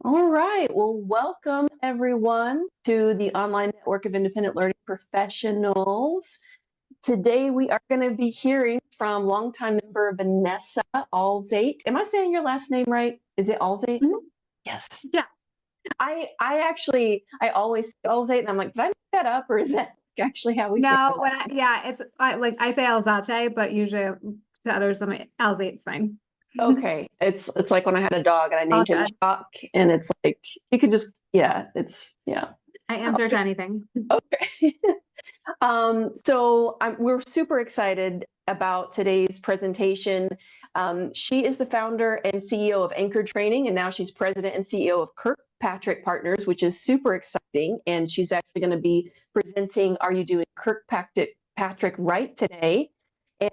All right. Well, welcome everyone to the Online Network of Independent Learning Professionals. Today we are going to be hearing from longtime member Vanessa Alzate. Am I saying your last name right? Is it Alzate? Mhm. Yes. Yeah. I always say Alzate, and I'm like, did I make that up, or is that actually how we say No, our last name? it's like I say Alzate, but usually to others, I'm like, Alzate's fine. Okay. It's like when I had a dog and I All named him good. Chalk, and it's like you could just it's yeah. I answer to anything. Okay. We're super excited about today's presentation. She is the founder and CEO of Anchor Training, and now she's president and CEO of Kirkpatrick Partners, which is super exciting. And she's actually going to be presenting Are You Doing Kirkpatrick Right today?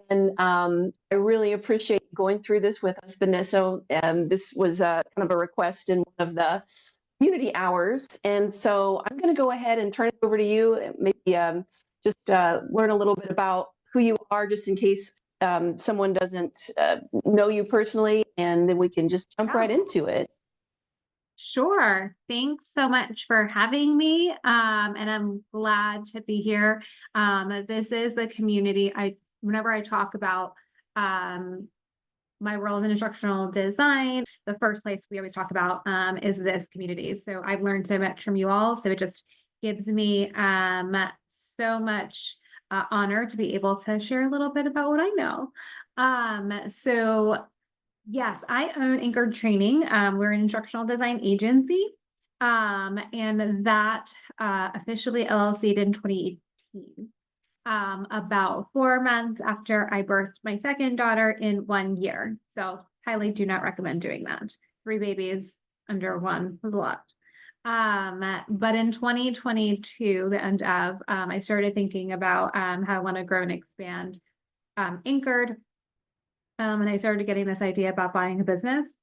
And I really appreciate going through this with us, Vanessa. This was kind of a request in one of the community hours. And so I'm going to go ahead and turn it over to you. Maybe just learn a little bit about who you are, just in case someone doesn't know you personally, and then we can just jump Yeah, right into it. sure. Thanks so much for having me. And I'm glad to be here. This is the community. Whenever I talk about um, my role in instructional design, the first place we always talk about is this community. So I've learned so much from you all. So it just gives me so much honor to be able to share a little bit about what I know. So yes, I own Anchored Training. We're an instructional design agency, and that officially LLC'd in 2018. About 4 months after I birthed my second daughter in 1 year. So highly do not recommend doing that. 3 babies under one was a lot. But in 2022, the end of, I started thinking about how I want to grow and expand Anchored. And I started getting this idea about buying a business.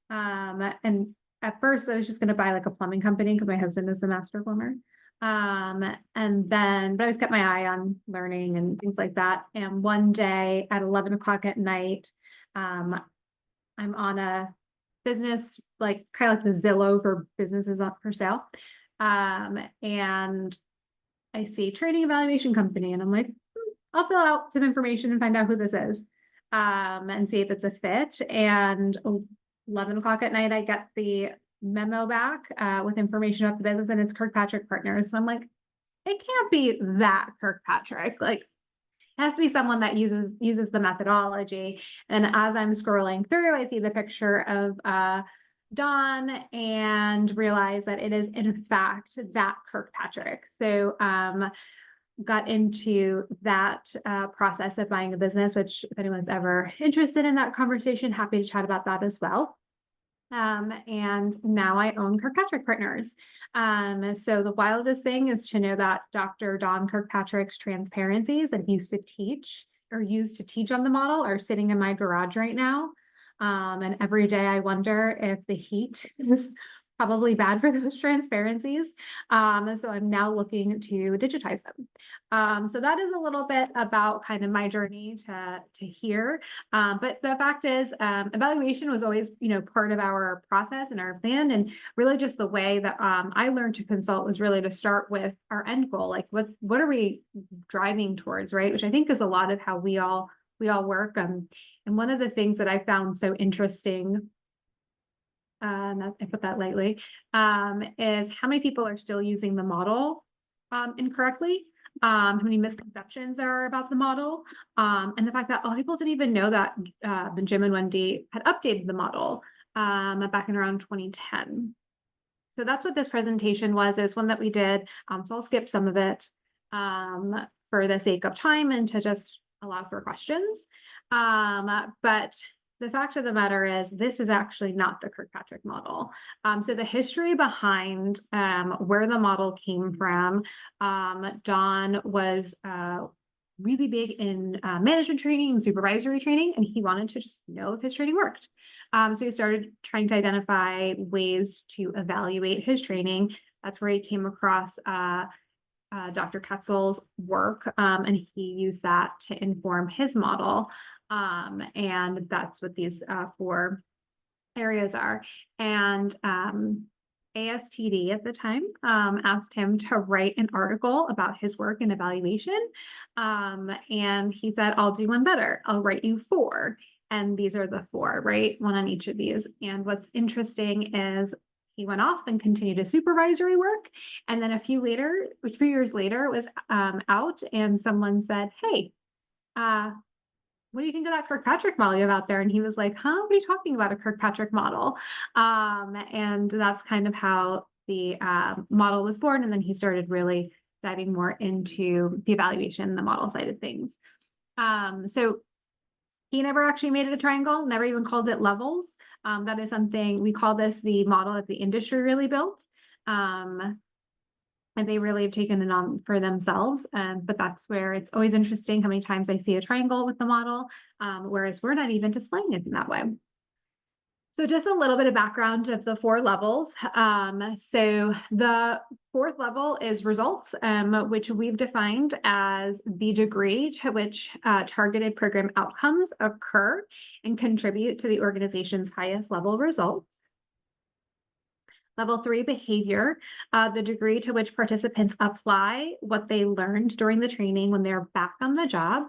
And at first, I was just going to buy like a plumbing company because my husband is a master plumber. But I always kept my eye on learning and things like that. And one day at 11 o'clock at night, um, I'm on a business, like kind of like the Zillow for businesses up for sale. And I see training evaluation company, and I'm like, I'll fill out some information and find out who this is, and see if it's a fit. And 11 o'clock at night, I get the memo back with information about the business, and it's Kirkpatrick Partners. So I'm like, it can't be that Kirkpatrick. Like, it has to be someone that uses the methodology. And as I'm scrolling through, I see the picture of Dawn and realize that it is in fact that Kirkpatrick. So got into that process of buying a business, which if anyone's ever interested in that conversation, happy to chat about that as well. And now I own Kirkpatrick Partners. So the wildest thing is to know that Dr. Don Kirkpatrick's transparencies that he used to teach or used to teach on the model are sitting in my garage right now. And every day I wonder if the heat is probably bad for those transparencies. So I'm now looking to digitize them. So that is a little bit about kind of my journey to here. But the fact is, evaluation was always, part of our process and our plan, and really just the way that I learned to consult was really to start with our end goal, like what are we driving towards, right? Which I think is a lot of how we all work. And one of the things that I found so interesting, I put that lightly, is how many people are still using the model incorrectly. How many misconceptions there are about the model, and the fact that a lot of people didn't even know that Jim and Wendy had updated the model back in around 2010. So that's what this presentation was. It was one that we did, so I'll skip some of it for the sake of time and to just allow for questions. But the fact of the matter is, this is actually not the Kirkpatrick model. So the history behind where the model came from, John was really big in management training and supervisory training, and he wanted to just know if his training worked. So he started trying to identify ways to evaluate his training. That's where he came across Dr. Ketzel's work, and he used that to inform his model. And that's what these 4 areas are. And ASTD at the time asked him to write an article about his work and evaluation. And he said, I'll do one better. I'll write you 4. And these are the 4, right? One on each of these. And what's interesting is he went off and continued his supervisory work. And then a few years later, it was out, and someone said, hey, what do you think of that Kirkpatrick model you have out there? And he was like, huh, what are you talking about, a Kirkpatrick model? And that's kind of how the model was born. And then he started really diving more into the evaluation, the model side of things. So he never actually made it a triangle, never even called it levels. That is something, we call this the model that the industry really built. And they really have taken it on for themselves. But that's where it's always interesting how many times I see a triangle with the model, whereas we're not even displaying it in that way. So just a little bit of background of the 4 levels. So the 4th level is results, which we've defined as the degree to which targeted program outcomes occur and contribute to the organization's highest level results. Level 3, behavior, the degree to which participants apply what they learned during the training when they're back on the job.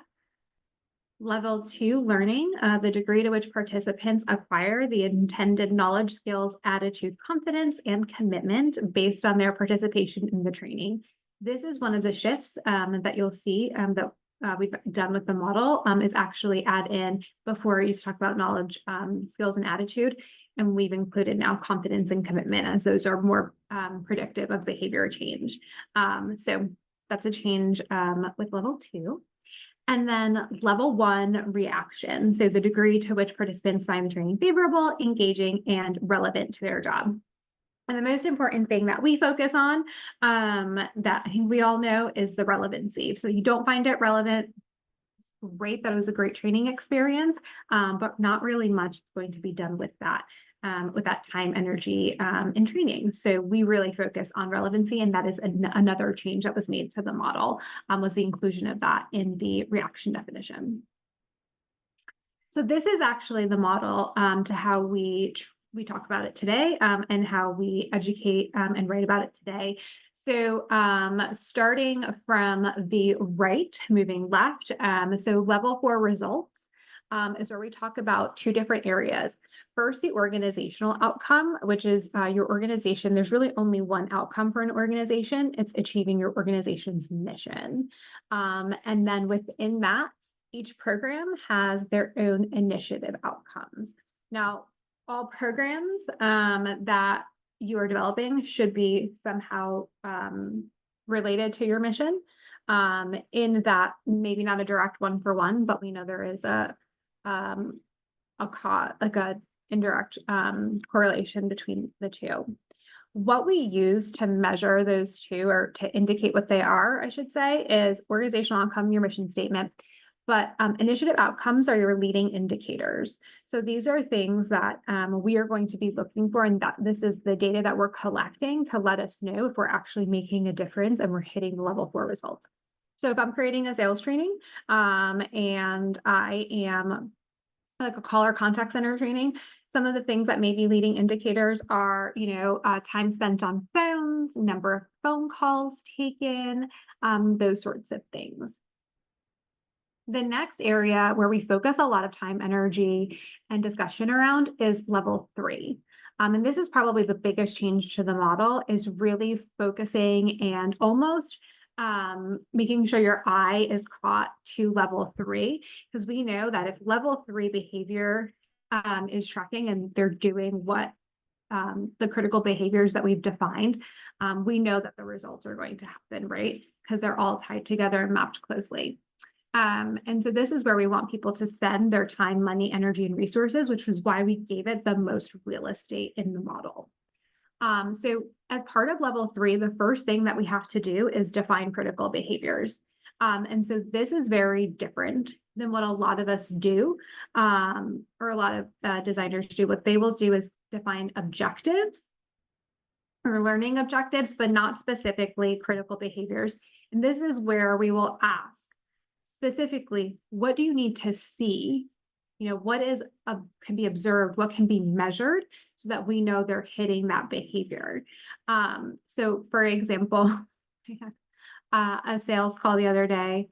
Level 2, learning, the degree to which participants acquire the intended knowledge, skills, attitude, confidence, and commitment based on their participation in the training. This is one of the shifts that you'll see that we've done with the model is actually add in, before I used to talk about knowledge, skills, and attitude. And we've included now confidence and commitment, as those are more predictive of behavior change. So that's a change with level 2. And then level 1, reaction. So the degree to which participants find the training favorable, engaging, and relevant to their job. And the most important thing that we focus on that I think we all know is the relevancy. So you don't find it relevant, great, that it was a great training experience, but not really much is going to be done with that time, energy, and training. So we really focus on relevancy, and that is another change that was made to the model, was the inclusion of that in the reaction definition. So this is actually the model to how we talk about it today, and how we educate and write about it today. So starting from the right, moving left, so level 4 results is where we talk about 2 different areas. First, the organizational outcome, which is your organization. There's really only one outcome for an organization. It's achieving your organization's mission. And then within that, each program has their own initiative outcomes. Now, all programs that you are developing should be somehow related to your mission, in that maybe not a direct one-for-one, but we know there is a indirect correlation between the 2. What we use to measure those 2, or to indicate what they are, I should say, is organizational outcome, your mission statement. But initiative outcomes are your leading indicators. So these are things that we are going to be looking for, and that this is the data that we're collecting to let us know if we're actually making a difference and we're hitting the level 4 results. So if I'm creating a sales training and I am like a call or contact center training, some of the things that may be leading indicators are, time spent on phones, number of phone calls taken, those sorts of things. The next area where we focus a lot of time, energy, and discussion around is level 3. And this is probably the biggest change to the model, is really focusing and almost making sure your eye is caught to level 3, because we know that if level 3 behavior is tracking and they're doing what the critical behaviors that we've defined, we know that the results are going to happen, right? Because they're all tied together and mapped closely. And so this is where we want people to spend their time, money, energy, and resources, which was why we gave it the most real estate in the model. So as part of level 3, the first thing that we have to do is define critical behaviors. And so this is very different than what a lot of us do, or a lot of designers do. What they will do is define objectives or learning objectives, but not specifically critical behaviors. And this is where we will ask, specifically, what do you need to see what can be observed, what can be measured so that we know they're hitting that behavior. So for example, I had a sales call the other day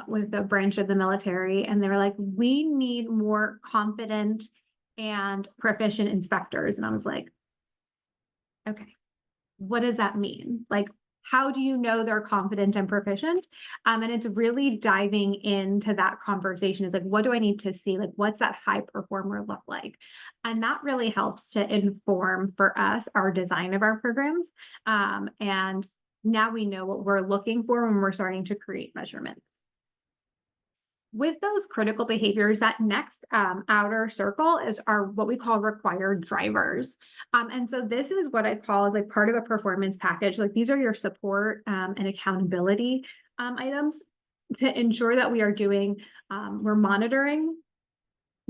with a branch of the military, and they were like, we need more confident and proficient inspectors. And I was like, okay, what does that mean? Like, how do you know they're confident and proficient? And it's really diving into that conversation. Is like, what do I need to see? Like, what's that high performer look like? And that really helps to inform for us our design of our programs. And now we know what we're looking for when we're starting to create measurements. With those critical behaviors, that next outer circle are what we call required drivers. And so this is what I call as like part of a performance package. Like these are your support and accountability items to ensure that we are we're monitoring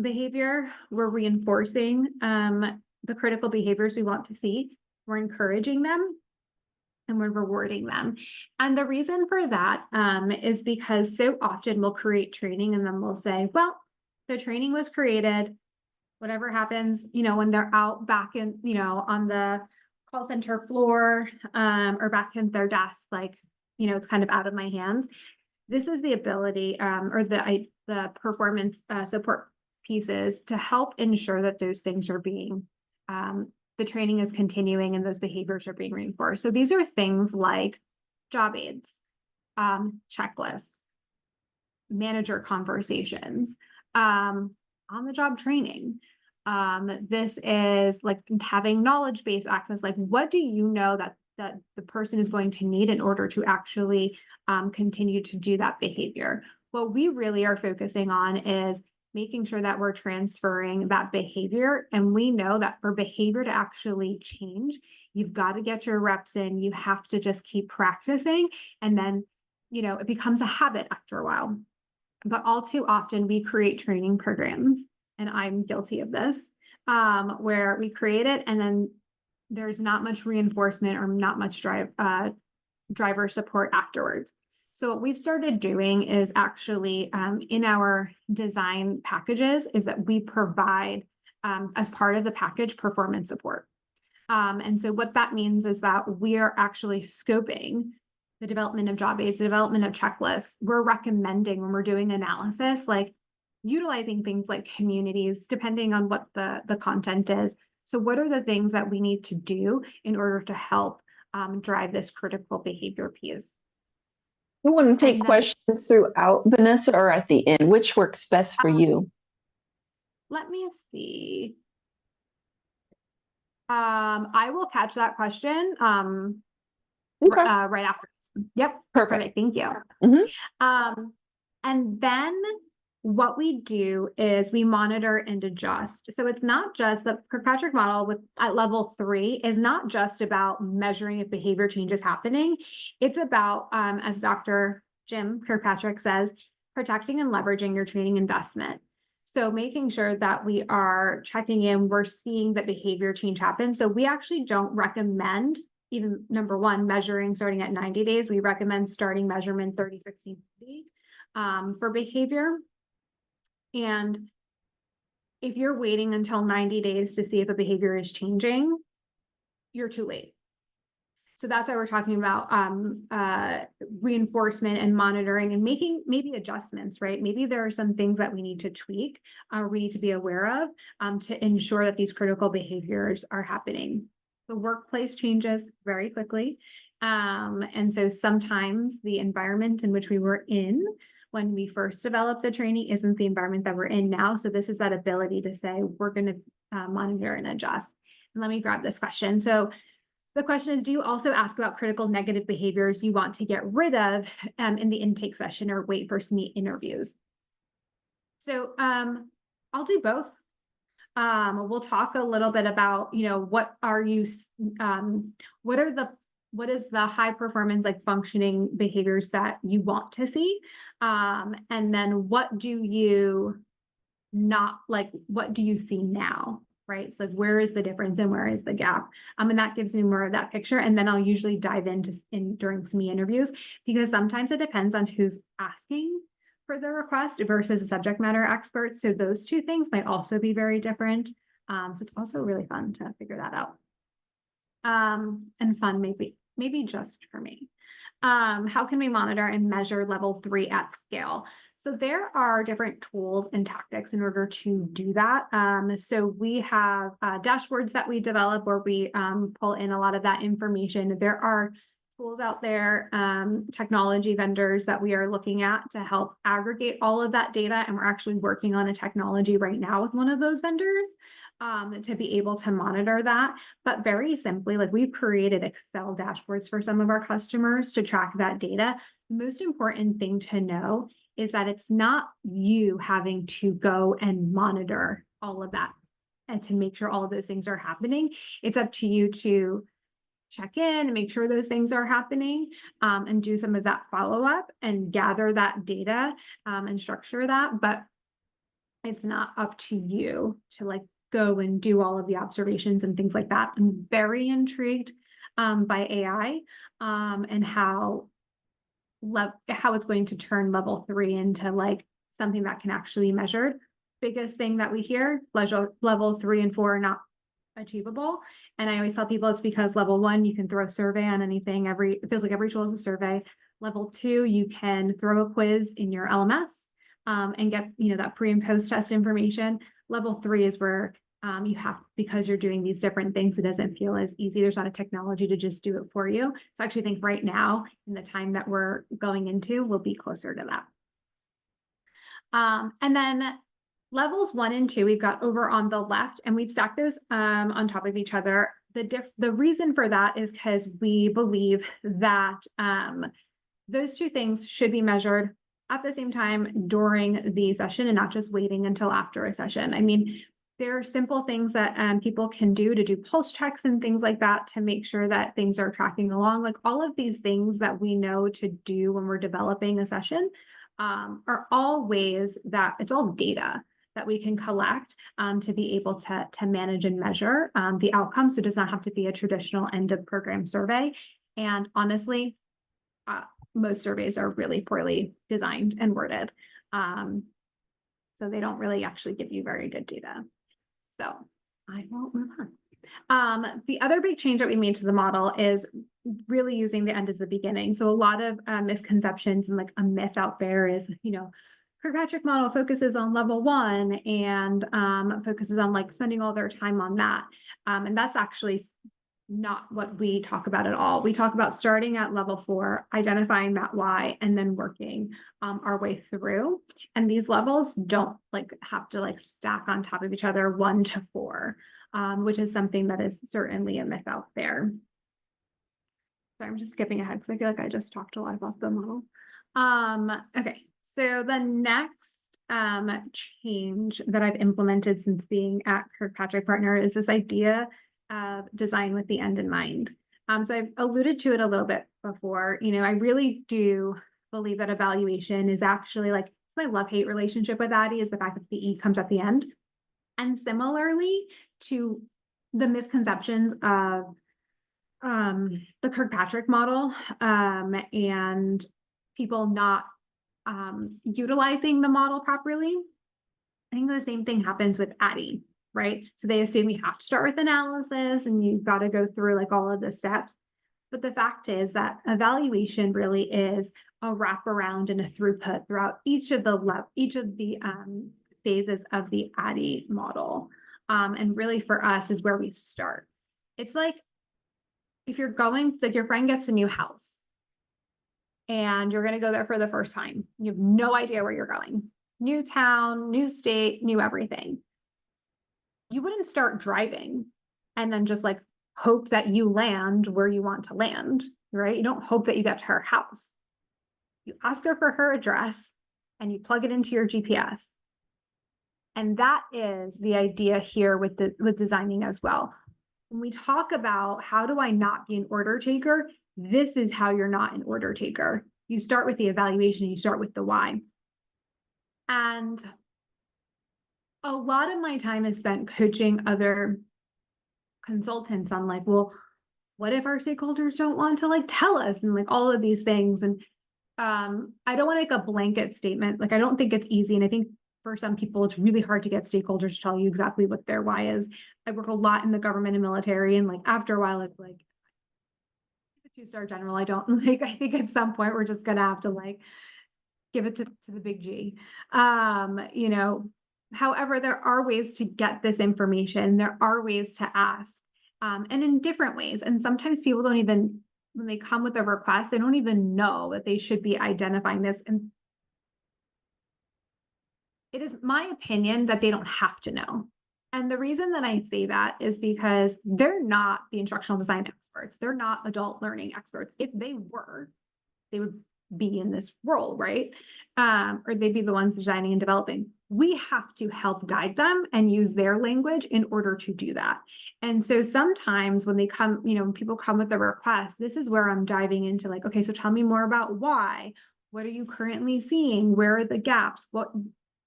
behavior, we're reinforcing the critical behaviors we want to see, we're encouraging them, and we're rewarding them. And the reason for that is because so often we'll create training and then we'll say, well, the training was created, whatever happens, when they're out back in, on the call center floor or back in their desk, like, it's kind of out of my hands. This is the ability or the performance support pieces to help ensure that those things are being the training is continuing and those behaviors are being reinforced. So these are things like job aids, checklists, manager conversations, on-the-job training. This is like having knowledge-based access. Like, what do you know that the person is going to need in order to actually continue to do that behavior? What we really are focusing on is making sure that we're transferring that behavior. And we know that for behavior to actually change, you've got to get your reps in. You have to just keep practicing. And then, it becomes a habit after a while. But all too often we create training programs, and I'm guilty of this, where we create it and then there's not much reinforcement or not much driver support afterwards. So what we've started doing is actually in our design packages is that we provide as part of the package performance support. And so what that means is that we are actually scoping the development of job aids, the development of checklists. We're recommending when we're doing analysis, like utilizing things like communities, depending on what the content is. So what are the things that we need to do in order to help drive this critical behavior piece? You want to take questions throughout, Vanessa, or at the end? Which works best for you? Let me see. I will catch that question Okay. right after. Yep. Perfect. Thank you. Mm-hmm. And then what we do is we monitor and adjust. So it's not just the Kirkpatrick model at level 3 is not just about measuring if behavior change is happening. It's about, as Dr. Jim Kirkpatrick says, protecting and leveraging your training investment. So making sure that we are checking in, we're seeing that behavior change happen. So we actually don't recommend even number one, measuring starting at 90 days. We recommend starting measurement 30, 60, 90 for behavior. And if you're waiting until 90 days to see if a behavior is changing, you're too late. So that's why we're talking about reinforcement and monitoring and making maybe adjustments, right? Maybe there are some things that we need to tweak or we need to be aware of to ensure that these critical behaviors are happening. The workplace changes very quickly. And so sometimes the environment in which we were in when we first developed the training isn't the environment that we're in now. So this is that ability to say, we're going to monitor and adjust. And let me grab this question. So the question is, do you also ask about critical negative behaviors you want to get rid of in the intake session or wait for SME interviews? So I'll do both. We'll talk a little bit about, what is the high performance, like functioning behaviors that you want to see? And then what do you not like, what do you see now? Right? So where is the difference and where is the gap? And that gives me more of that picture. And then I'll usually dive during SME interviews, because sometimes it depends on who's asking for the request versus a subject matter expert. So those two things might also be very different. So it's also really fun to figure that out. And fun, maybe just for me. How can we monitor and measure level 3 at scale? So there are different tools and tactics in order to do that. So we have dashboards that we develop where we pull in a lot of that information. There are tools out there, technology vendors that we are looking at to help aggregate all of that data. And we're actually working on a technology right now with one of those vendors to be able to monitor that. But very simply, like we've created Excel dashboards for some of our customers to track that data. The most important thing to know is that it's not you having to go and monitor all of that and to make sure all of those things are happening. It's up to you to check in and make sure those things are happening, and do some of that follow-up and gather that data, and structure that. But it's not up to you to like go and do all of the observations and things like that. I'm very intrigued by AI and how it's going to turn level 3 into like something that can actually be measured. Biggest thing that we hear, level 3 and 4 are not achievable. And I always tell people it's because level 1, you can throw a survey on anything. It feels like every tool is a survey. Level 2, you can throw a quiz in your LMS and get, that pre and post test information. Level 3 is where you have, because you're doing these different things, it doesn't feel as easy. There's not a technology to just do it for you. So I actually think right now, in the time that we're going into, we'll be closer to that. And then levels 1 and 2, we've got over on the left, and we've stacked those on top of each other. The reason for that is because we believe that those two things should be measured at the same time during the session and not just waiting until after a session. I mean, there are simple things that people can do to do pulse checks and things like that to make sure that things are tracking along. Like all of these things that we know to do when we're developing a session are all ways that it's all data that we can collect to be able to manage and measure the outcomes. So it does not have to be a traditional end of program survey. And honestly, most surveys are really poorly designed and worded. So they don't really actually give you very good data. So I won't move on. The other big change that we made to the model is really using the end as the beginning. So a lot of misconceptions and like a myth out there is, Kirkpatrick model focuses on level 1 and focuses on like spending all their time on that. And that's actually not what we talk about at all. We talk about starting at level 4, identifying that why, and then working our way through. And these levels don't like have to like stack on top of each other 1 to 4, which is something that is certainly a myth out there. So I'm just skipping ahead because I feel like I just talked a lot about the model. Okay, so the next change that I've implemented since being at Kirkpatrick Partner is this idea of design with the end in mind. So I've alluded to it a little bit before. I really do believe that evaluation is actually like, it's my love-hate relationship with Addie, is the fact that the E comes at the end. And similarly to the misconceptions of the Kirkpatrick model and people not utilizing the model properly, I think the same thing happens with Addie. Right? So they assume you have to start with analysis and you've got to go through like all of the steps. But the fact is that evaluation really is a wraparound and a throughput throughout each of the phases of the Addie model. And really for us is where we start. It's like if you're going, like your friend gets a new house and you're going to go there for the first time. You have no idea where you're going. New town, new state, new everything. You wouldn't start driving and then just like hope that you land where you want to land, right? You don't hope that you get to her house. You ask her for her address and you plug it into your GPS. And that is the idea here with designing as well. When we talk about how do I not be an order taker, this is how you're not an order taker. You start with the evaluation, you start with the why. And a lot of my time is spent coaching other consultants on like, well, what if our stakeholders don't want to like tell us and like all of these things? And I don't want to make a blanket statement. Like, I don't think it's easy. And I think for some people, it's really hard to get stakeholders to tell you exactly what their why is. I work a lot in the government and military, and like after a while, it's like a 2-star general. I don't like, I think at some point we're just gonna have to like give it to the big G. You know, however, there are ways to get this information. There are ways to ask, and in different ways. And sometimes people don't even, when they come with a request, they don't even know that they should be identifying this. And it is my opinion that they don't have to know. And the reason that I say that is because they're not the instructional design experts. They're not adult learning experts. If they were, they would be in this role, right? Or they'd be the ones designing and developing. We have to help guide them and use their language in order to do that. And so sometimes when they come, you know, when people come with a request, this is where I'm diving into like, okay, so tell me more about why. What are you currently seeing? Where are the gaps? What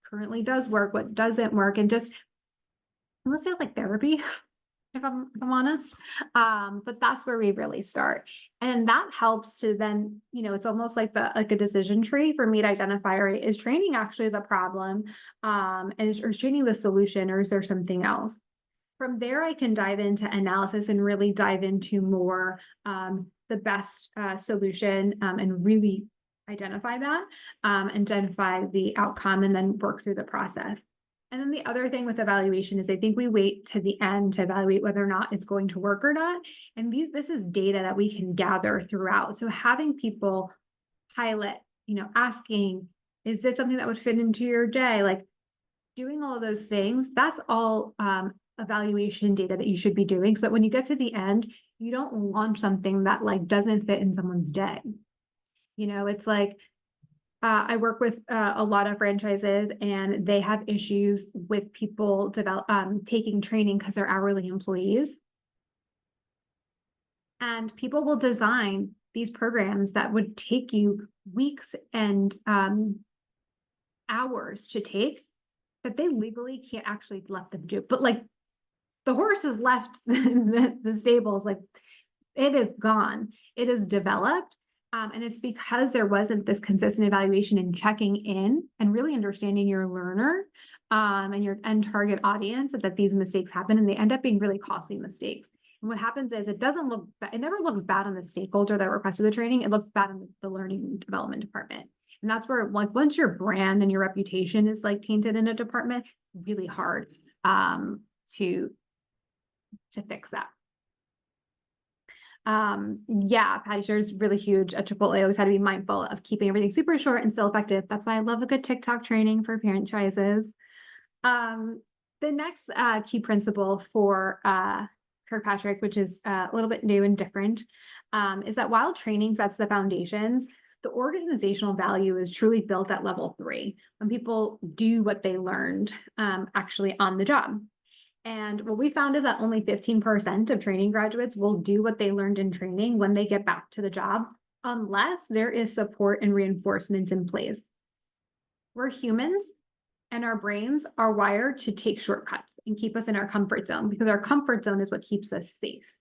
currently does work? What doesn't work? And just almost feels like therapy, if I'm honest. But that's where we really start. And that helps to then, you know, it's almost like a decision tree for me to identify, right, is training actually the problem? And is training the solution, or is there something else? From there, I can dive into analysis and really dive into more the best solution, and really identify that, identify the outcome, and then work through the process. And then the other thing with evaluation is I think we wait to the end to evaluate whether or not it's going to work or not. And this is data that we can gather throughout. So having people pilot, you know, asking, is this something that would fit into your day? Like doing all of those things, that's all evaluation data that you should be doing. So that when you get to the end, you don't launch something that like doesn't fit in someone's day. You know, it's like, I work with a lot of franchises, and they have issues with people taking training because they're hourly employees. And people will design these programs that would take you weeks and hours to take, that they legally can't actually let them do. But like the horse has left the stables, like it is gone. It is developed. And it's because there wasn't this consistent evaluation and checking in and really understanding your learner and your end target audience, that these mistakes happen, and they end up being really costly mistakes. And what happens is it never looks bad on the stakeholder that requested the training. It looks bad on the learning and development department. And that's where like once your brand and your reputation is like tainted in a department, really hard to fix that. Yeah, Patty share is really huge at AAA. Always had to be mindful of keeping everything super short and still effective. That's why I love a good TikTok training for franchises. The next key principle for Kirkpatrick, which is a little bit new and different, is that while training sets the foundations, the organizational value is truly built at level 3 when people do what they learned actually on the job. And what we found is that only 15% of training graduates will do what they learned in training when they get back to the job, unless there is support and reinforcements in place. We're humans, and our brains are wired to take shortcuts and keep us in our comfort zone, because our comfort zone is what keeps us safe.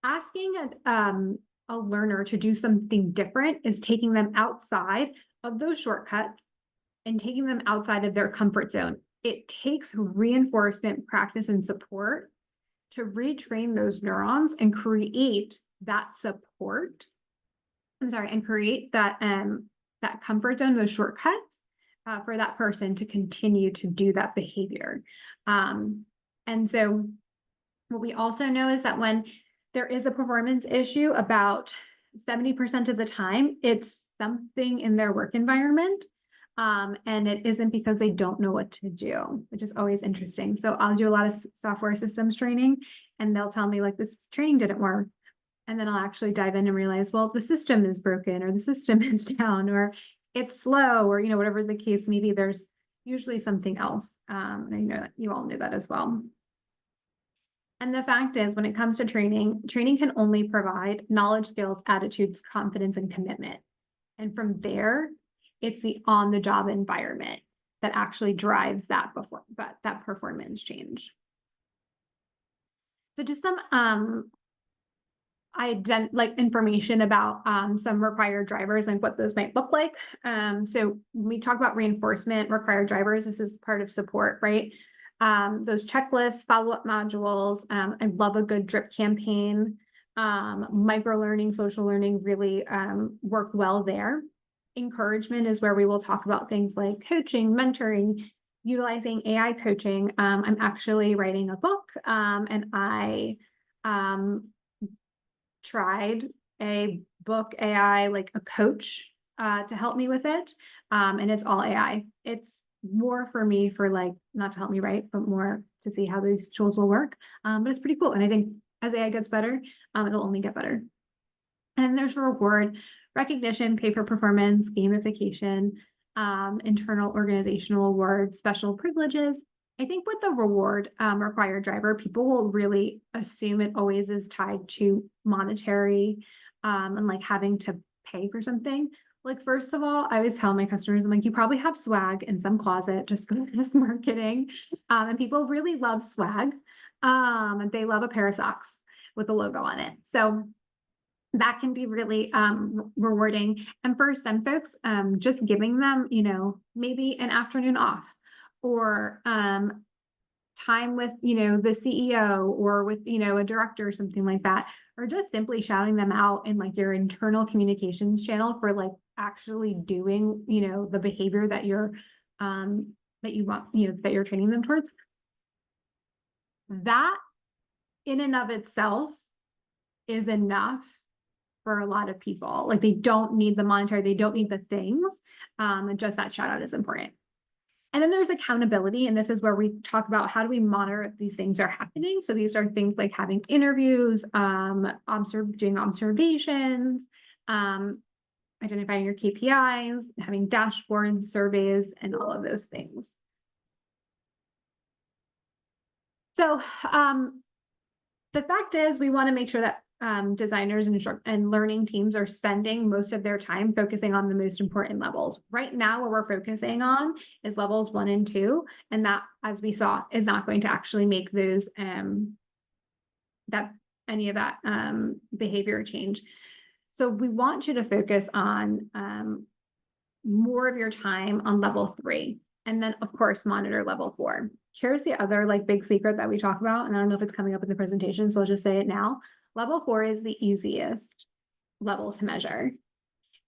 Asking a learner to do something different is taking them outside of those shortcuts and taking them outside of their comfort zone. It takes reinforcement, practice, and support to retrain those neurons and create that support. And create that that comfort zone, those shortcuts for that person to continue to do that behavior. And so what we also know is that when there is a performance issue, about 70% of the time, it's something in their work environment. And it isn't because they don't know what to do, which is always interesting. So I'll do a lot of software systems training, and they'll tell me like, this training didn't work. And then I'll actually dive in and realize, well, the system is broken, or the system is down, or it's slow, or, you know, whatever the case may be, there's usually something else. And I know that you all knew that as well. And the fact is, when it comes to training can only provide knowledge, skills, attitudes, confidence, and commitment. And from there, it's the on-the-job environment that actually drives that performance change. So just some like information about some required drivers and what those might look like. So when we talk about reinforcement, required drivers, this is part of support, right? Those checklists, follow-up modules. I love a good drip campaign. Micro learning, social learning really work well there. Encouragement is where we will talk about things like coaching, mentoring, utilizing AI coaching. I'm actually writing a book, and I tried a book AI, like a coach, to help me with it. And it's all AI. It's more for me for like, not to help me write, but more to see how these tools will work. But it's pretty cool. And I think as AI gets better, it'll only get better. And there's reward, recognition, pay for performance, gamification, internal organizational awards, special privileges. I think with the reward required driver, people will really assume it always is tied to monetary and like having to pay for something. Like, first of all, I always tell my customers, I'm like, you probably have swag in some closet, just go to this marketing. And people really love swag. And they love a pair of socks with a logo on it. So that can be really rewarding. And for some folks, just giving them, maybe an afternoon off or time with, the CEO or with, a director or something like that, or just simply shouting them out in like your internal communications channel for like actually doing, the behavior that you're that you want, that you're training them towards. That in and of itself is enough for a lot of people. Like, they don't need the monetary, they don't need the things. And just that shout out is important. And then there's accountability. And this is where we talk about how do we monitor if these things are happening. So these are things like having interviews, doing observations, identifying your KPIs, having dashboards, surveys, and all of those things. So the fact is, we want to make sure that designers and learning teams are spending most of their time focusing on the most important levels. Right now, what we're focusing on is levels 1 and 2, and that, as we saw, is not going to actually make those any of that behavior change. So we want you to focus on more of your time on level 3, and then of course monitor level 4. Here's the other like big secret that we talk about, and I don't know if it's coming up in the presentation, so I'll just say it now. Level 4 is the easiest level to measure.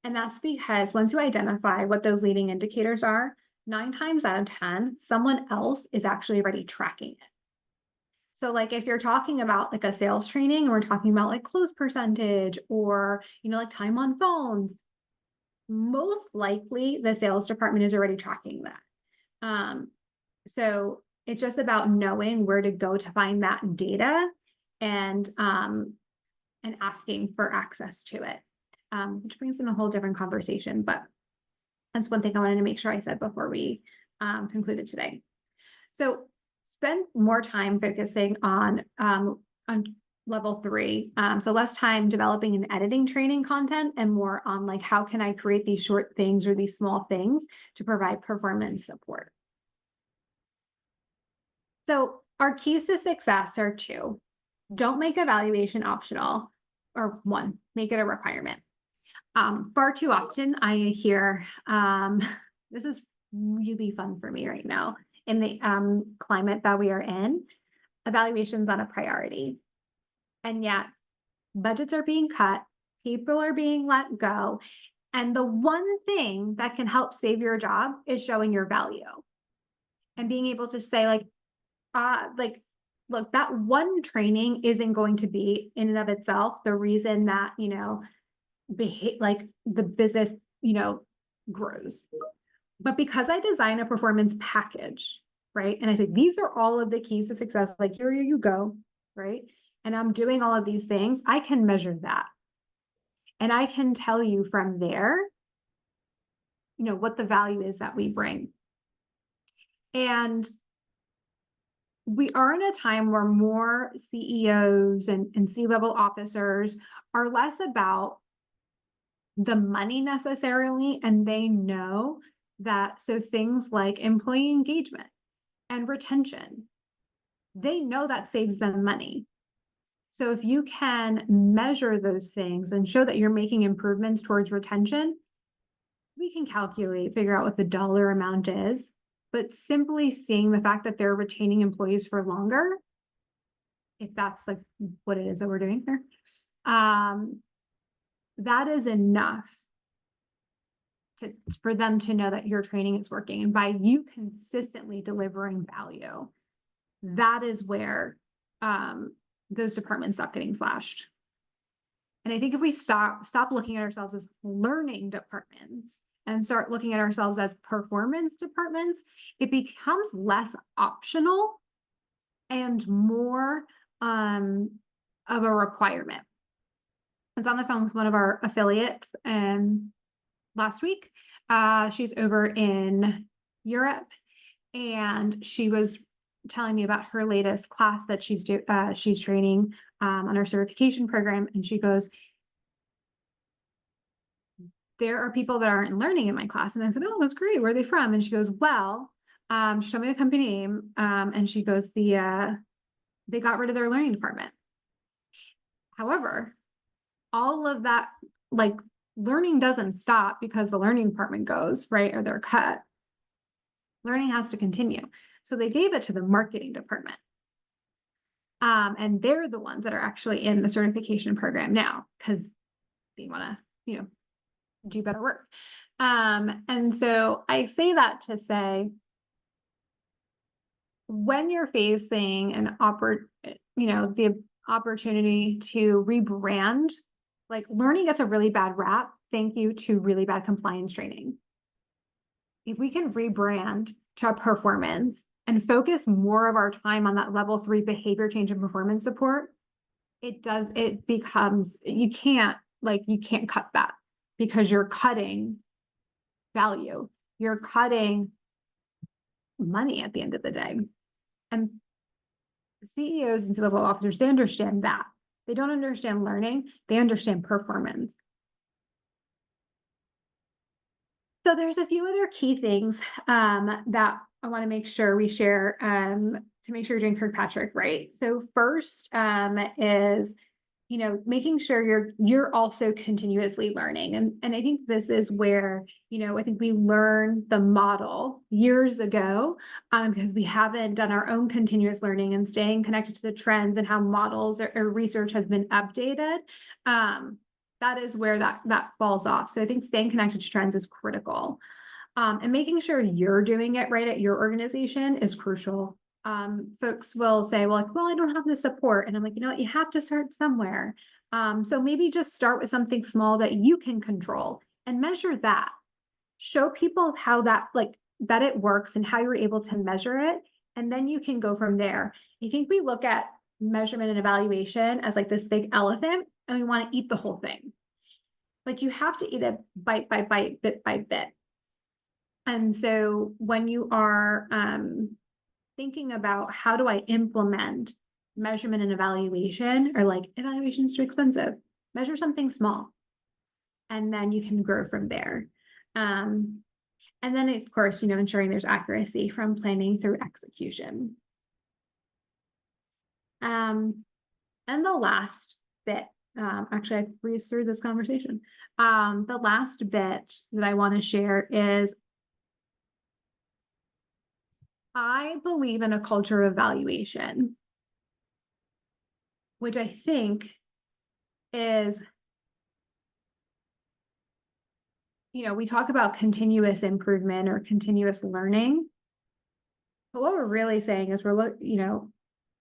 And that's because once you identify what those leading indicators are, 9 times out of 10, someone else is actually already tracking it. So like if you're talking about like a sales training, and we're talking about like close percentage or, like time on phones, most likely the sales department is already tracking that. So it's just about knowing where to go to find that data and asking for access to it, which brings in a whole different conversation. But that's one thing I wanted to make sure I said before we concluded today. So spend more time focusing on level 3. So less time developing and editing training content and more on like, how can I create these short things or these small things to provide performance support? So our keys to success are 2. Don't make evaluation optional, or 1, make it a requirement. Far too often I hear, this is really fun for me right now in the climate that we are in, evaluation's not a priority. And yet budgets are being cut, people are being let go. And the one thing that can help save your job is showing your value and being able to say like, look, that one training isn't going to be in and of itself the reason that, like the business, grows. But because I design a performance package, right? And I say, these are all of the keys to success, like here you go, right? And I'm doing all of these things, I can measure that. And I can tell you from there, what the value is that we bring. And we are in a time where more CEOs and C-level officers are less about the money necessarily, and they know that, so things like employee engagement and retention, they know that saves them money. So if you can measure those things and show that you're making improvements towards retention, we can figure out what the dollar amount is, but simply seeing the fact that they're retaining employees for longer, if that's like what it is that we're doing here, that is enough for them to know that your training is working. And by you consistently delivering value, that is where those departments stop getting slashed. And I think if we stop looking at ourselves as learning departments and start looking at ourselves as performance departments, it becomes less optional and more of a requirement. I was on the phone with one of our affiliates last week. She's over in Europe, and she was telling me about her latest class that she's training on her certification program. And she goes, there are people that aren't learning in my class. And I said, oh, that's great. Where are they from? And she goes, well, she told me the company name. And she goes, they got rid of their learning department. However, all of that, like, learning doesn't stop because the learning department goes, right? Or they're cut. Learning has to continue. So they gave it to the marketing department. And they're the ones that are actually in the certification program now because they want to, do better work. And so I say that to say, when you're facing the opportunity to rebrand, like, learning gets a really bad rap, thank you to really bad compliance training. If we can rebrand to performance and focus more of our time on that level 3 behavior change and performance support, you can't cut that, because you're cutting value, you're cutting money at the end of the day. And CEOs and C-level officers, they understand that. They don't understand learning, they understand performance. So there's a few other key things that I want to make sure we share to make sure you're doing Kirkpatrick right. So first is making sure you're also continuously learning. And I think this is where, I think we learned the model years ago because we haven't done our own continuous learning and staying connected to the trends and how models or research has been updated. That is where that falls off. So I think staying connected to trends is critical. And making sure you're doing it right at your organization is crucial. Folks will say, well, I don't have the support. And I'm like, you have to start somewhere. So maybe just start with something small that you can control and measure that. Show people how that it works and how you're able to measure it. And then you can go from there. I think we look at measurement and evaluation as like this big elephant, and we want to eat the whole thing. But you have to eat it bite by bite, bit by bit. And so when you are thinking about how do I implement measurement and evaluation, or like, evaluation is too expensive, measure something small, and then you can grow from there. And then, of course, ensuring there's accuracy from planning through execution. And the last bit, actually, I breezed through this conversation. The last bit that I want to share is, I believe in a culture of evaluation, which I think is, we talk about continuous improvement or continuous learning, but what we're really saying is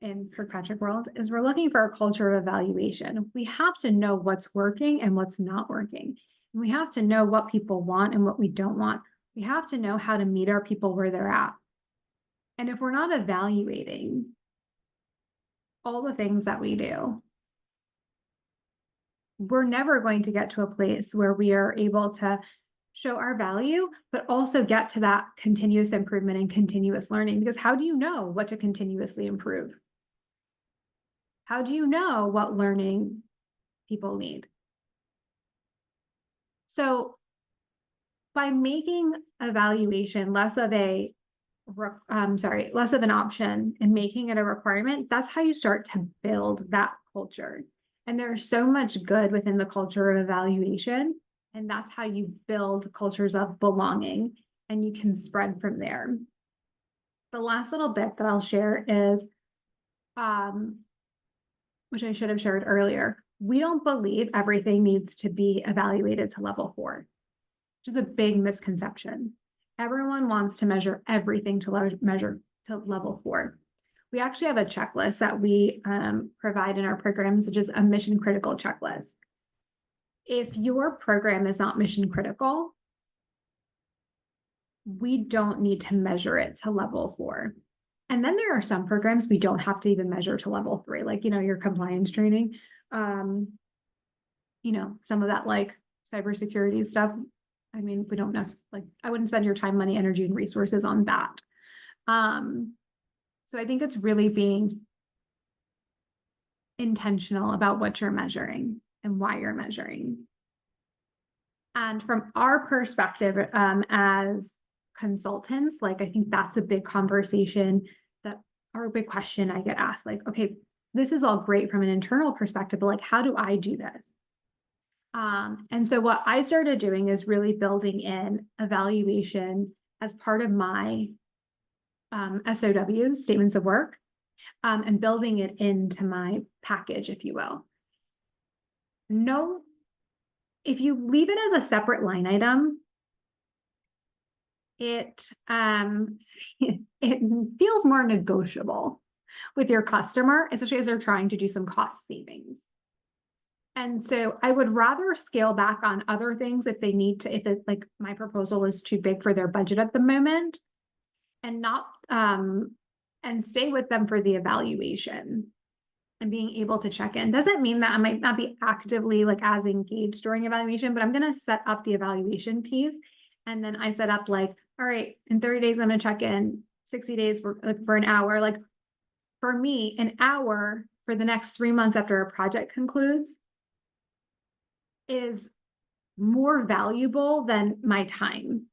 in Kirkpatrick world is we're looking for a culture of evaluation. We have to know what's working and what's not working. And we have to know what people want and what we don't want. We have to know how to meet our people where they're at. And if we're not evaluating all the things that we do, we're never going to get to a place where we are able to show our value, but also get to that continuous improvement and continuous learning. Because how do you know what to continuously improve? How do you know what learning people need? So by making evaluation less of a less of an option and making it a requirement, that's how you start to build that culture. And there's so much good within the culture of evaluation. And that's how you build cultures of belonging, and you can spread from there. The last little bit that I'll share is, which I should have shared earlier. We don't believe everything needs to be evaluated to level 4, which is a big misconception. Everyone wants to measure everything to measure to level 4. We actually have a checklist that we provide in our programs, which is a mission critical checklist. If your program is not mission critical, we don't need to measure it to level 4. And then there are some programs we don't have to even measure to level 3, like, your compliance training, some of that like cybersecurity stuff. I mean, we don't necessarily, I wouldn't spend your time, money, energy, and resources on that. So I think it's really being intentional about what you're measuring and why you're measuring. And from our perspective, as consultants, like, I think that's a big conversation or a big question I get asked, like, okay, this is all great from an internal perspective, but like, how do I do this? And so what I started doing is really building in evaluation as part of my SOW, statements of work, and building it into my package, if you will. No, if you leave it as a separate line item, it feels more negotiable with your customer, especially as they're trying to do some cost savings. And so I would rather scale back on other things if they need to, if it, like, my proposal is too big for their budget at the moment, and not and stay with them for the evaluation and being able to check in. Doesn't mean that I might not be actively like as engaged during evaluation, but I'm going to set up the evaluation piece. And then I set up like, all right, in 30 days, I'm going to check in, 60 days for an hour. Like, for me, an hour for the next 3 months after a project concludes is more valuable than my time.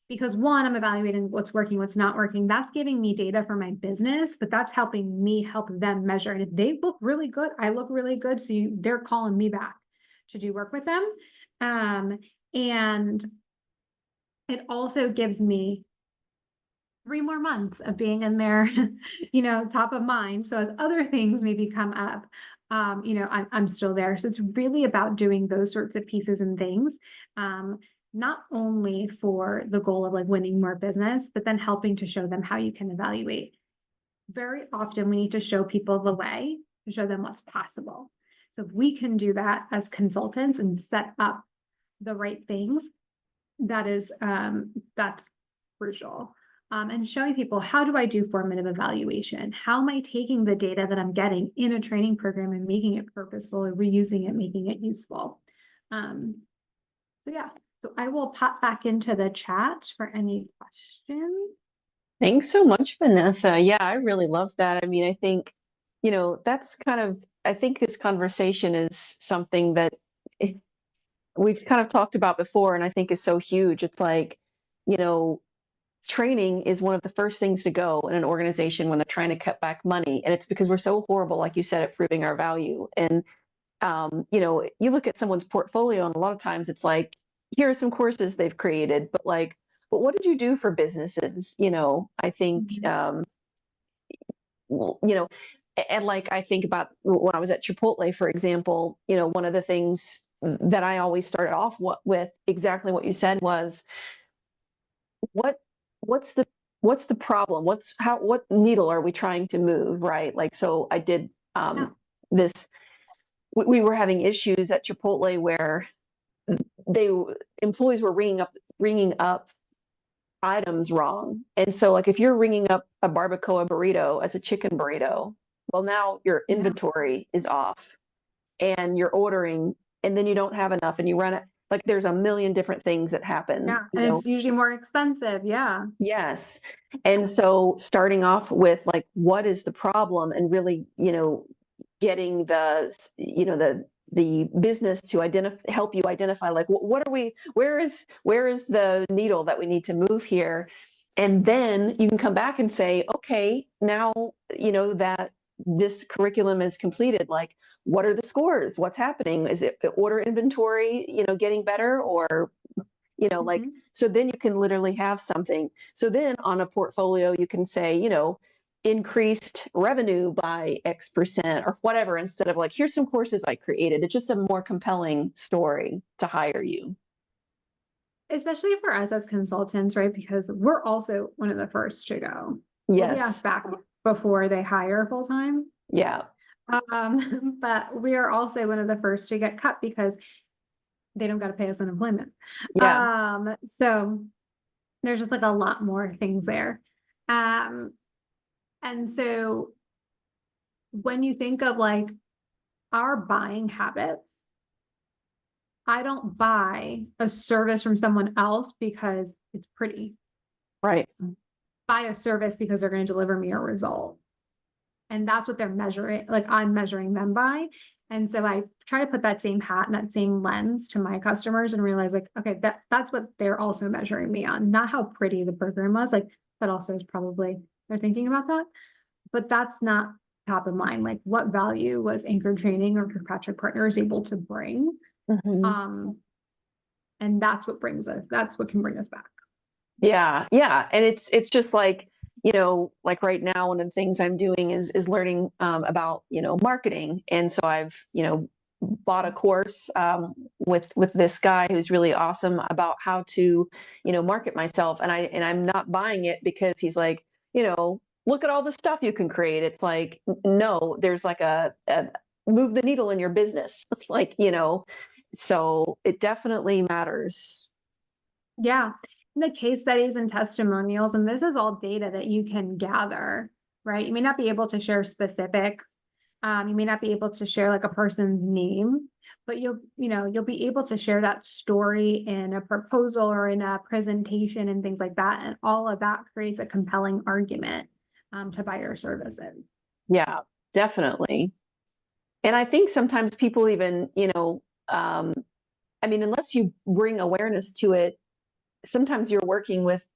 Because one, I'm evaluating what's working, what's not working. That's giving me data for my business, but that's helping me help them measure. And if they look really good, I look really good. So they're calling me back to do work with them. And it also gives me 3 more months of being in there, top of mind. So as other things maybe come up, I'm still there. So it's really about doing those sorts of pieces and things. Not only for the goal of like winning more business, but then helping to show them how you can evaluate. Very often we need to show people the way, to show them what's possible. So if we can do that as consultants and set up the right things, that's crucial. And showing people, how do I do formative evaluation? How am I taking the data that I'm getting in a training program and making it purposeful, or reusing it, making it useful? So I will pop back into the chat for any questions. Thanks so much, Vanessa. Yeah, I really love that. I mean, I think, that's I think this conversation is something that we've kind of talked about before, and I think is so huge. It's like, training is one of the first things to go in an organization when they're trying to cut back money. And it's because we're so horrible, like you said, at proving our value. And, you look at someone's portfolio, and a lot of times it's like, here are some courses they've created, but what did you do for businesses? I think, and like, I think about when I was at Chipotle, for example, one of the things that I always started off with exactly what you said was, what's the problem? What needle are we trying to move? Right. Like, so I did, we were having issues at Chipotle where employees were ringing up items wrong. And so like, if you're ringing up a barbacoa burrito as a chicken burrito, well, now your inventory is off and you're ordering, and then you don't have enough and you run it. Like, there's a million different things that happen. Yeah, and it's usually more expensive. Yeah. Yes. And so starting off with like, what is the problem, and really, getting the the business to help you identify, like, what are we, where is the needle that we need to move here? And then you can come back and say, okay, now, that this curriculum is completed, like, what are the scores? What's happening? Is it order inventory, getting better, or, like, so then you can literally have something. So then on a portfolio, you can say, increased revenue by X% or whatever, instead of like, here's some courses I created. It's just a more compelling story to hire you. Especially for us as consultants, right? Because we're also one of the first to go. We'll be asked Yes. back before they hire full time. Yeah. But we are also one of the first to get cut because they don't got to pay us unemployment. Yeah. So there's just like a lot more things there. And so when you think of like our buying habits, I don't buy a service from someone else because it's pretty. Right. Buy a service because they're going to deliver me a result. And that's what they're measuring, like I'm measuring them by. And so I try to put that same hat and that same lens to my customers and realize, like, okay, that's what they're also measuring me on, not how pretty the program was. Like, that also is probably, they're thinking about that, but that's not top of mind. Like, what value was Anchor Training or Kirkpatrick Partners able to bring? And that's what brings us, that's what can bring us back. Yeah. Yeah. And it's just like, like right now, one of the things I'm doing is learning about, marketing. And so I've, bought a course with this guy who's really awesome about how to, market myself. And I'm not buying it because he's like, look at all the stuff you can create. It's like, no, there's like a move the needle in your business. Like, so it definitely matters. Yeah. The case studies and testimonials, and this is all data that you can gather, right? You may not be able to share specifics. You may not be able to share like a person's name, but you'll be able to share that story in a proposal or in a presentation and things like that. And all of that creates a compelling argument to buy your services. Yeah, definitely. And I think sometimes people even, unless you bring awareness to it, sometimes you're working with,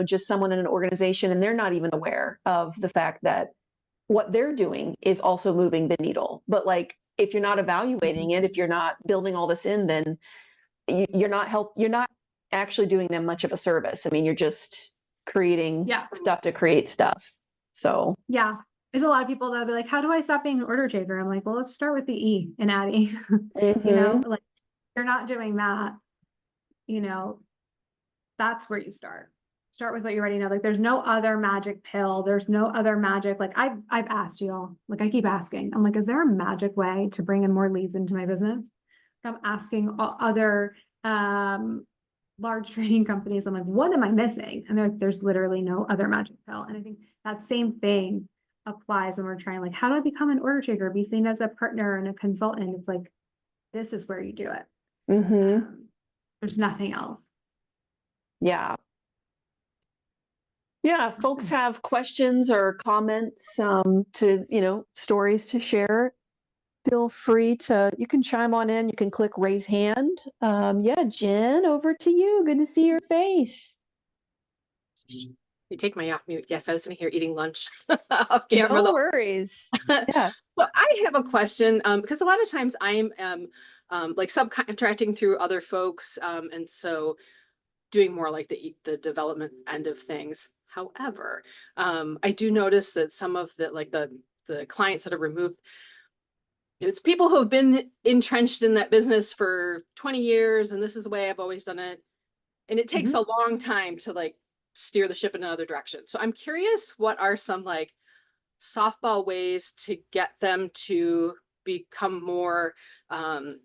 just someone in an organization and they're not even aware of the fact that what they're doing is also moving the needle. But like, if you're not evaluating it, if you're not building all this in, then you're not actually doing them much of a service. I mean, you're just creating stuff to create stuff. So yeah, there's a lot of people that'll be like, how do I stop being an order taker? I'm like, well, let's start with the E in Addie. Like, you're not doing that, that's where you start with what you already know. Like, there's no other magic pill. There's no other magic. Like, I've asked y'all, like, I keep asking, I'm like, is there a magic way to bring in more leads into my business? I'm asking other large training companies, I'm like, what am I missing? And they're like, there's literally no other magic pill. And I think that same thing applies when we're trying, like, how do I become an order taker, be seen as a partner and a consultant? It's like, this is where you do it. There's nothing else. Yeah. Yeah, if folks have questions or comments to, stories to share, feel free you can chime on in. You can click raise hand. Yeah, Jen, over to you. Good to see your face. You take my off mute. Yes, I was in here eating lunch off camera. No worries. Yeah. So I have a question because a lot of times I'm like subcontracting through other folks, and so doing more like the development end of things. However, I do notice that some of the clients that are removed, it's people who have been entrenched in that business for 20 years, and this is the way I've always done it. And it takes a long time to like steer the ship in another direction. So I'm curious, what are some like softball ways to get them to become more, and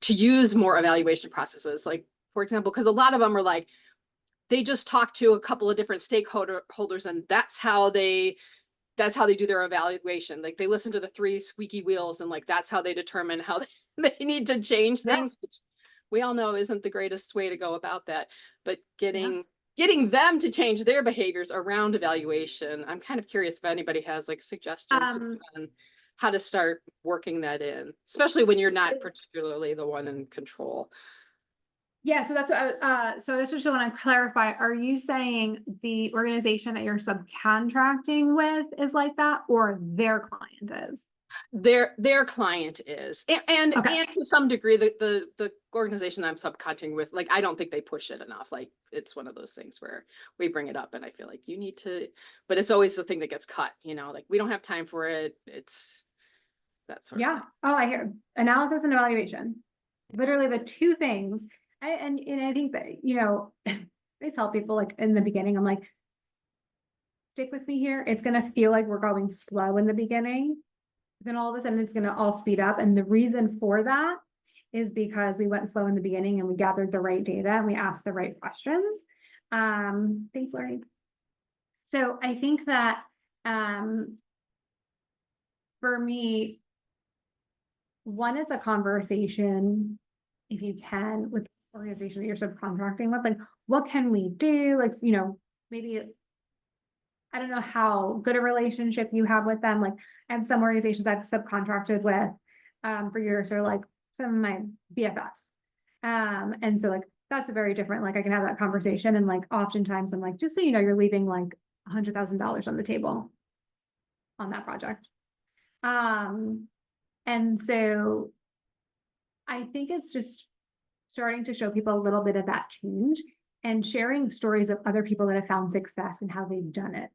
to use more evaluation processes? Like, for example, because a lot of them are like, they just talk to a couple of different stakeholders and that's how they do their evaluation. Like, they listen to the 3 squeaky wheels and like, that's how they determine how they need to change things, which we all know isn't the greatest way to go about that. But getting them to change their behaviors around evaluation, I'm kind of curious if anybody has like suggestions how to start working that in, especially when you're not particularly the one in control. Yeah, so that's what so that's just want to clarify. Are you saying the organization that you're subcontracting with is like that, or their client is? Their client is, and Okay. to some degree the organization that I'm subcontracting with, like, I don't think they push it enough. Like, it's one of those things where we bring it up and I feel like you need to, but it's always the thing that gets cut, like, we don't have time for it. It's that sort of Yeah. thing. Oh, I hear analysis and evaluation. Literally the two things. And I think that, I tell people, like, in the beginning, I'm like, stick with me here. It's going to feel like we're going slow in the beginning. Then all of a sudden it's going to all speed up. And the reason for that is because we went slow in the beginning and we gathered the right data and we asked the right questions. Thanks, Larry. So I think that for me, one, it's a conversation, if you can, with the organization that you're subcontracting with, like, what can we do? Like, maybe, I don't know how good a relationship you have with them. Like, I have some organizations I've subcontracted with for years, or like some of my BFFs. And so, like, that's a very different, like, I can have that conversation, and like oftentimes I'm like, just so you know, you're leaving like $100,000 on the table on that project. And so I think it's just starting to show people a little bit of that change and sharing stories of other people that have found success and how they've done it.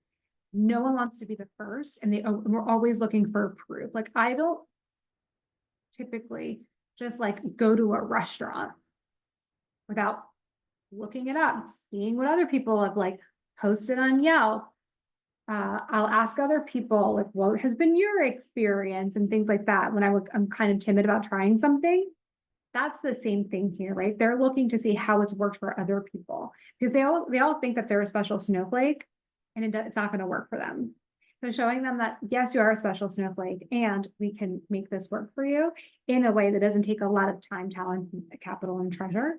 No one wants to be the first, and we're always looking for proof. Like, I don't typically just like go to a restaurant without looking it up, seeing what other people have like posted on Yelp. I'll ask other people, like, what has been your experience and things like that. When I'm kind of timid about trying something, that's the same thing here, right? They're looking to see how it's worked for other people, because they all think that they're a special snowflake, and it's not going to work for them. So showing them that, yes, you are a special snowflake and we can make this work for you in a way that doesn't take a lot of time, talent, capital, and treasure,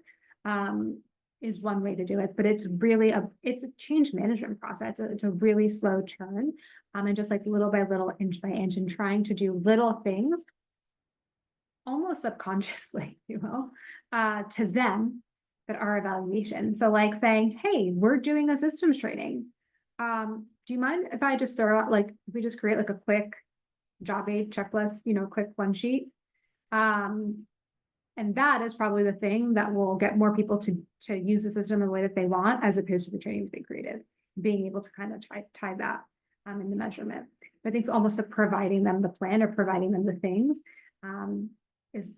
is one way to do it. But it's really it's a change management process. It's a really slow turn, and just like little by little, inch by inch, and trying to do little things almost subconsciously, to them, that are evaluation. So like saying, hey, we're doing a systems training. Do you mind if I just throw out, like, if we just create like a quick job aid checklist, quick one sheet? And that is probably the thing that will get more people to use the system in the way that they want, as opposed to the training that they created, being able to kind of tie that in the measurement. But I think it's almost providing them the plan, or providing them the things, is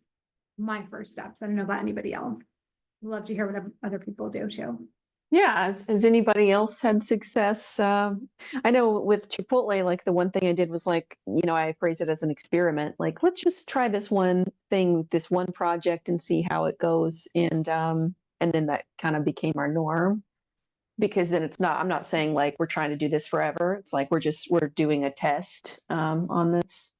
my first steps. I don't know about anybody else. I'd love to hear what other people do too. Yeah. Has anybody else had success? I know with Chipotle, like, the one thing I did was, like, I phrase it as an experiment. Like, let's just try this one thing, this one project, and see how it goes. And then that kind of became our norm, because then I'm not saying like we're trying to do this forever. It's like we're doing a test on this.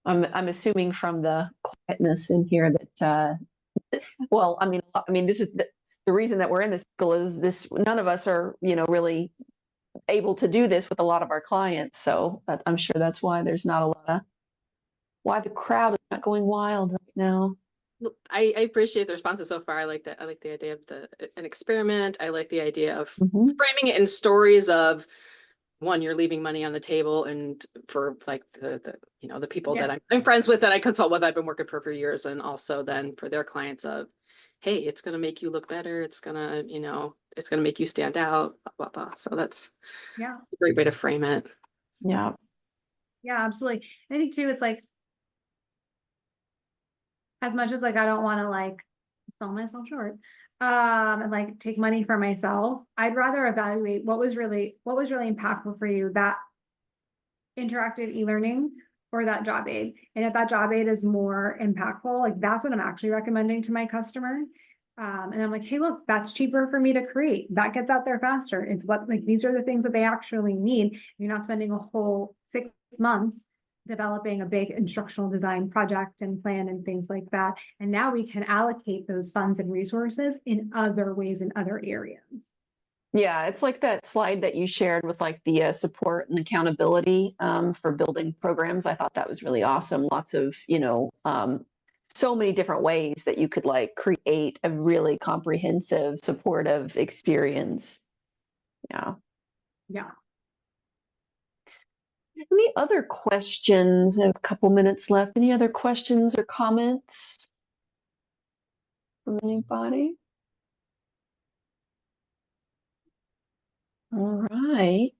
I'm assuming from the quietness in here that well, I mean, this is the reason that we're in this pickle is this. None of us are, really able to do this with a lot of our clients. So I'm sure that's why there's not a lot of, why the crowd is not going wild right now. Well, I appreciate the responses so far. I like that. I like the idea of an experiment. I like the idea of framing it in stories of, one, you're leaving money on the table, and for like the people that I'm friends with, that I consult with, I've been working for years, and also then for their clients of, hey, it's going to make you look better. It's going to, it's going to make you stand out, blah, blah, blah. So that's a great way to frame it. Yeah. Yeah, absolutely. I think too, it's like, as much as like, I don't want to like sell myself short, and like take money for myself, I'd rather evaluate what was really impactful for you, that interactive e-learning or that job aid. And if that job aid is more impactful, like, that's what I'm actually recommending to my customer. And I'm like, hey, look, that's cheaper for me to create. That gets out there faster. It's what, like, these are the things that they actually need. You're not spending a whole 6 months developing a big instructional design project and plan and things like that. And now we can allocate those funds and resources in other ways, in other areas. Yeah, it's like that slide that you shared with like the support and accountability for building programs. I thought that was really awesome. Lots of, so many different ways that you could like create a really comprehensive, supportive experience. Yeah. Yeah. Any other questions? I have a couple minutes left. Any other questions or comments from anybody? All right.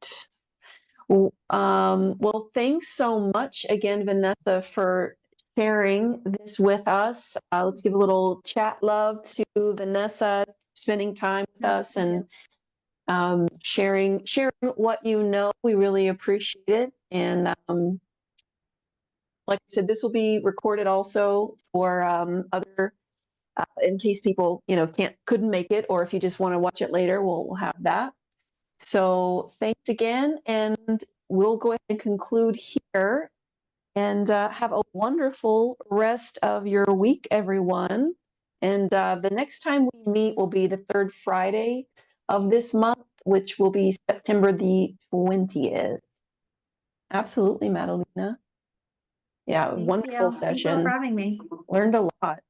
Well, thanks so much again, Vanessa, for sharing this with us. Let's give a little chat love to Vanessa, spending time with us and sharing what you know. We really appreciate it. And like I said, this will be recorded also for other, in case people couldn't make it, or if you just want to watch it later, we'll have that. So thanks again, and we'll go ahead and conclude here. And have a wonderful rest of your week, everyone. And the next time we meet will be the third Friday of this month, which will be September the 20th. Absolutely, Madalena. Yeah, Thank wonderful you. Thank you all session. for having me. Learned a lot.